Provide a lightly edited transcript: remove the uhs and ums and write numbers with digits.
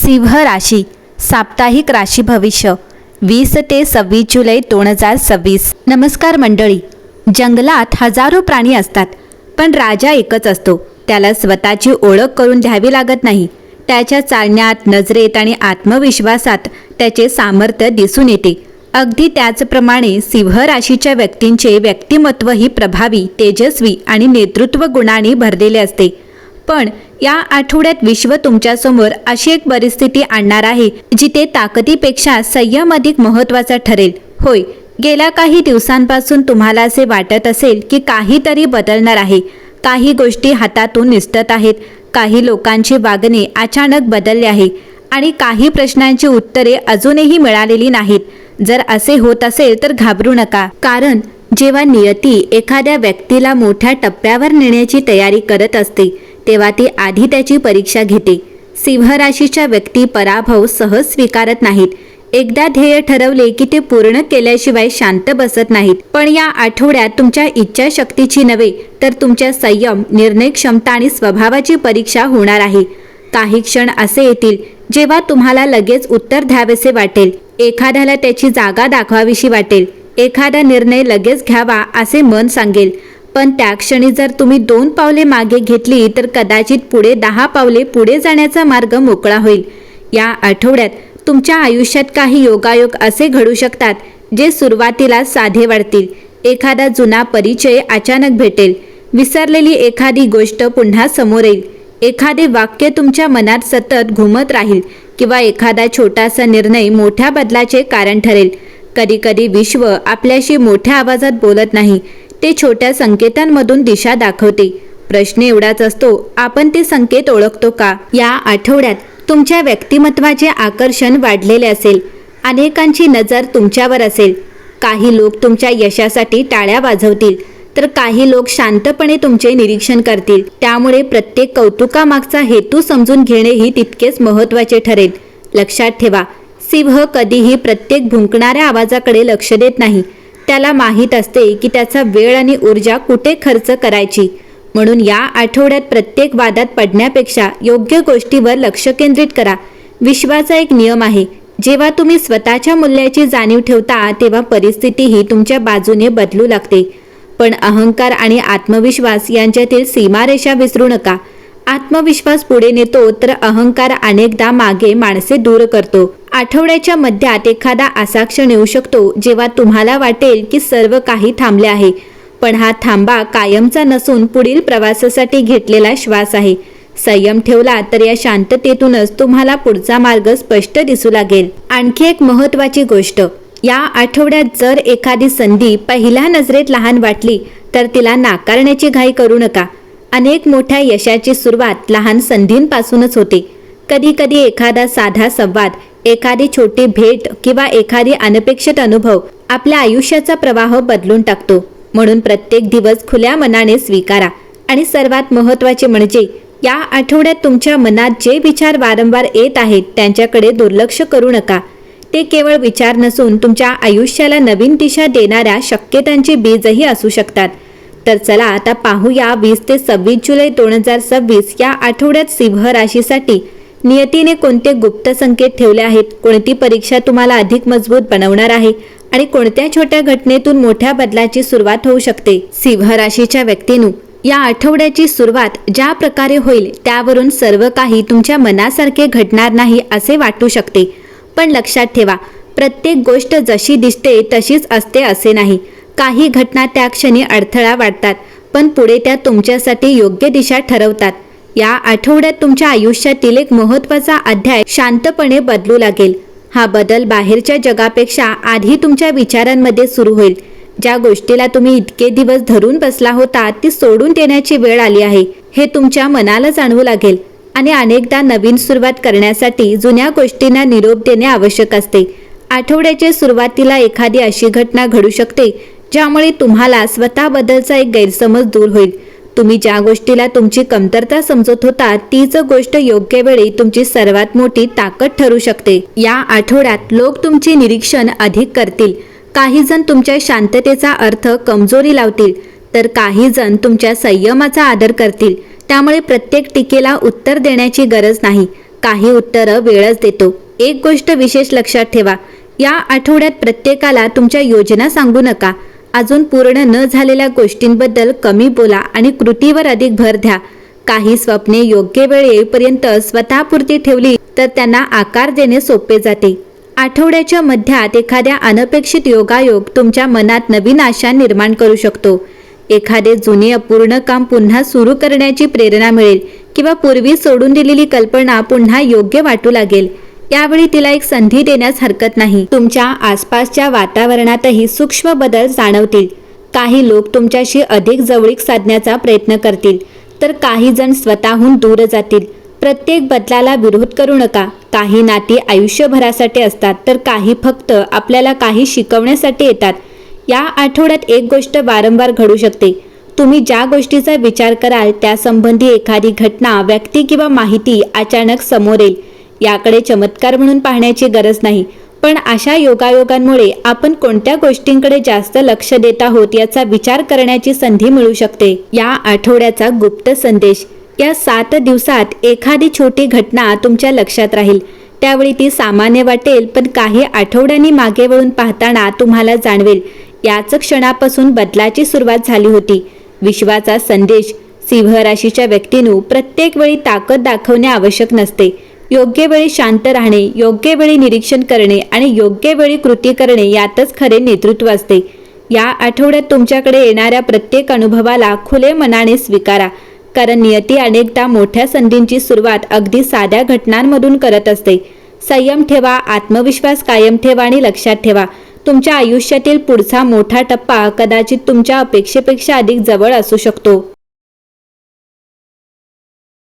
सिंह राशी साप्ताहिक राशी भविष्य 20 ते 26 जुलै 2026। नमस्कार मंडळी। जंगलात हजारो प्राणी असतात, पण राजा एकच असतो। त्याला स्वतःची ओळख करून द्यावी लागत नाही। त्याच्या चालण्यात, नजरेत आणि आत्मविश्वासात त्याचे सामर्थ्य दिसून येते। अगदी त्याचप्रमाणे सिंह राशीच्या व्यक्तींचे व्यक्तिमत्वही प्रभावी, तेजस्वी आणि नेतृत्व गुणांनी भरलेले असते। पण या आठवड्यात विश्व तुमच्यासमोर अशी एक परिस्थिती आणणार आहे जिथे ताकदीपेक्षा संयम अधिक महत्त्वाचा ठरेल। होय, गेल्या काही दिवसांपासून तुम्हाला असे वाटत असेल की काहीतरी बदलणार आहे। काही गोष्टी हातातून निसटत आहेत, काही लोकांची वागणे अचानक बदलले आहे आणि काही प्रश्नांची उत्तरे अजूनही मिळालेली नाहीत। जर असे होत असेल तर घाबरू नका, कारण जेव्हा नियती एखाद्या व्यक्तीला मोठ्या टप्प्यावर नेण्याची तयारी करत असते तेव्हा ती आधी त्याची परीक्षा घेते। सिंह राशीच्या व्यक्ती पराभव सहज स्वीकारत नाहीत। एकदा ध्येय ठरवले की ते पूर्ण केल्याशिवाय शांत बसत नाहीत। पण या आठवड्यात तुमच्या इच्छाशक्तीची नव्हे तर तुमच्या संयम, निर्णय क्षमता आणि स्वभावाची परीक्षा होणार आहे। काही क्षण असे येतील जेव्हा तुम्हाला लगेच उत्तर द्यावेसे वाटेल, एखाद्याला त्याची जागा दाखवावीशी वाटेल, एखादा निर्णय लगेच घ्यावा असे मन सांगेल। पण त्या क्षणी जर तुम्ही 2 पावले मागे घेतली तर कदाचित पुढे 10 पावले पुढे जाण्याचा मार्ग मोकळा होईल। या आठवड्यात तुमच्या आयुष्यात काही योगायोग असे घडू शकतात जे सुरुवातीला साधे वाटतील। एखादा जुना परिचय अचानक भेटेल, विसरलेली एखादी गोष्ट पुन्हा समोर येईल, एखादे वाक्य तुमच्या मनात सतत घुमत राहील किंवा एखादा छोटासा निर्णय मोठ्या बदलाचे कारण ठरेल। कधीकधी विश्व आपल्याशी मोठ्या आवाजात बोलत नाही, ते छोट्या संकेतांमधून दिशा दाखवते। प्रश्न एवढाच असतो, आपण ते संकेत ओळखतो का? या आठवड्यात तुमच्या व्यक्तिमत्वाचे आकर्षण वाढलेले असेल। अनेकांची नजर तुमच्यावर असेल। काही लोक तुमच्या यशासाठी टाळ्या वाजवतील, तर काही लोक शांतपणे तुमचे निरीक्षण करतील। त्यामुळे प्रत्येक कौतुकामागचा हेतू समजून घेणेही तितकेच महत्त्वाचे ठरेल। लक्षात ठेवा, सिंह कधीही प्रत्येक भुंकणाऱ्या आवाजाकडे लक्ष देत नाही। त्याला माहीत असते की त्याचा वेळ आणि ऊर्जा कुठे खर्च करायची। म्हणून या आठवड्यात प्रत्येक वादात पडण्यापेक्षा योग्य गोष्टीवर लक्ष केंद्रित करा। विश्वाचा एक नियम आहे, जेव्हा तुम्ही स्वतःच्या मूल्याची जाणीव ठेवता तेव्हा परिस्थितीही तुमच्या बाजूने बदलू लागते। पण अहंकार आणि आत्मविश्वास यांच्यातील सीमारेषा विसरू नका। आत्मविश्वास पुढे नेतो तर अहंकार अनेकदा मागे माणसे दूर करतो। आठवड्याच्या मध्यात एखादा असा क्षण येऊ शकतो जेव्हा तुम्हाला वाटेल की सर्व काही थांबले आहे, पण हा थांबा कायमचा नसून पुढील प्रवासासाठी घेतलेला श्वास आहे। संयम ठेवला तर या शांततेतूनच तुम्हाला पुढचा मार्ग स्पष्ट दिसू लागेल। आणखी एक महत्त्वाची गोष्ट, या आठवड्यात जर एखादी संधी पहिल्या नजरेत लहान वाटली तर तिला नाकारण्याची घाई करू नका। अनेक मोठ्या यशाची सुरुवात लहान संधींपासूनच होते। कधी कधी एखादा साधा संवाद, एखादी छोटी भेट किंवा एखादी अनपेक्षित अनुभव आपल्या आयुष्याचा प्रवाह बदलून टाकतो। म्हणून प्रत्येक दिवस खुल्या मनाने स्वीकारा। आणि सर्वात महत्त्वाचे म्हणजे या आठवड्यात तुमच्या मनात जे विचार वारंवार येत आहेत त्यांच्याकडे दुर्लक्ष करू नका। ते केवळ विचार नसून तुमच्या आयुष्याला नवीन दिशा देणाऱ्या शक्यतांची बीजही असू शकतात। तर चला आता पाहूया 20 ते 26 जुलै 2026 या आठवड्यात सिंह राशीसाठी नियतीने कोणते गुप्त संकेत ठेवले आहेत, कोणती परीक्षा तुम्हाला अधिक मजबूत बनवणार आहे आणि कोणत्या छोट्या घटनेतून मोठ्या बदलाची सुरुवात होऊ शकते। सिंह राशीच्या व्यक्तींनो, या आठवड्याची सुरुवात ज्या प्रकारे होईल त्यावरून सर्व काही तुमच्या मनासारखे घडणार नाही असे वाटू शकते। पण लक्षात ठेवा, प्रत्येक गोष्ट जशी दिसते तशीच असते असे नाही। काही घटना त्या क्षणी अडथळा वाटतात, पण पुढे त्या तुमच्यासाठी योग्य दिशा ठरवतात। या आठवड्यात तुमच्या आयुष्यातील एक महत्त्वाचा अध्याय शांतपणे बदलू लागेल। हा बदल बाहेरच्या जगापेक्षा आधी तुमच्या विचारांमध्ये सुरू होईल। ज्या गोष्टीला तुम्ही इतके दिवस धरून बसला होता ती सोडून देण्याची वेळ आली आहे, हे तुमच्या मनाला जाणवू लागेल। आणि अनेकदा नवीन सुरुवात करण्यासाठी जुन्या गोष्टींना निरोप देणे आवश्यक असते। आठवड्याच्या सुरुवातीला एखादी अशी घटना घडू शकते ज्यामुळे तुम्हाला स्वतःबद्दलचा एक गैरसमज दूर होईल। तुम्ही ज्या गोष्टीला तुमची कमतरता समजत होता तीच गोष्ट योग्य वेळी तुमची सर्वात मोठी ताकद ठरू शकते। या आठवड्यात लोक तुमचे निरीक्षण अधिक करतील। काही जण तुमच्या शांततेचा अर्थ कमजोरी लावतील, तर काही जण तुमच्या संयमाचा आदर करतील। त्यामुळे प्रत्येक टीकेला उत्तर देण्याची गरज नाही, काही उत्तरं वेळच देतो. एक गोष्ट विशेष लक्षात ठेवा, या आठवड्यात प्रत्येकाला तुमच्या योजना सांगू नका. अजून पूर्ण न झालेल्या गोष्टींबद्दल कमी बोला आणि कृतीवर अधिक भर द्या. काही स्वप्ने योग्य वेळ येईपर्यंत स्वतःपुरती ठेवली तर त्यांना आकार देणे सोपे जाते. आठवड्याच्या मध्यात एखाद्या अनपेक्षित योगायोग तुमच्या मनात नवीन आशा निर्माण करू शकतो. एखादे जुने अपूर्ण काम पुन्हा सुरू करण्याची प्रेरणा मिळेल किंवा पूर्वी सोडून दिलेली कल्पना पुन्हा योग्य वाटू लागेल. यावेळी तिला एक संधी देण्यास हरकत नाही. तुमच्या आसपासच्या वातावरणातही सूक्ष्म बदल जाणवतील. काही लोक तुमच्याशी अधिक जवळीक साधण्याचा प्रयत्न करतील, तर काही जण स्वतःहून दूर जातील. प्रत्येक बदलाला विरोध करू नका. काही नाती आयुष्यभरासाठी असतात, तर काही फक्त आपल्याला काही शिकवण्यासाठी येतात. या आठवड्यात एक गोष्ट वारंवार घडू शकते. तुम्ही ज्या गोष्टीचा विचार कराल त्यासंबंधी एखादी घटना, व्यक्ती किंवा माहिती अचानक समोर येईल. याकडे चमत्कार म्हणून पाहण्याची गरज नाही, पण अशा योगायोगांमुळे आपण कोणत्या गोष्टींकडे जास्त लक्ष देत आहोत याचा विचार करण्याची संधी मिळू शकते. या आठवड्याचा गुप्त संदेश: या 7 दिवसात एखादी छोटी घटना तुमच्या लक्षात राहील. त्यावेळी ती सामान्य वाटेल, पण काही आठवड्यांनी मागे वळून पाहताना तुम्हाला जाणवेल याच क्षणापासून बदलाची सुरुवात झाली होती. विश्वाचा संदेश: सिंह राशीच्या व्यक्तींनो, प्रत्येक वेळी ताकद दाखवणे आवश्यक नसते. योग्य वेळी शांत राहणे, योग्य वेळी निरीक्षण करणे आणि योग्य वेळी कृती करणे यातच खरे नेतृत्व असते. या आठवड्यात तुमच्याकडे येणाऱ्या प्रत्येक अनुभवाला खुले मनाने स्वीकारा, कारण नियती अनेकदा मोठ्या संधींची सुरुवात अगदी साध्या घटनांमधून करत असते. संयम ठेवा, आत्मविश्वास कायम ठेवा आणि लक्षात ठेवा, तुमच्या आयुष्यातील पुढचा मोठा टप्पा कदाचित तुमच्या अपेक्षेपेक्षा अधिक जवळ असू शकतो.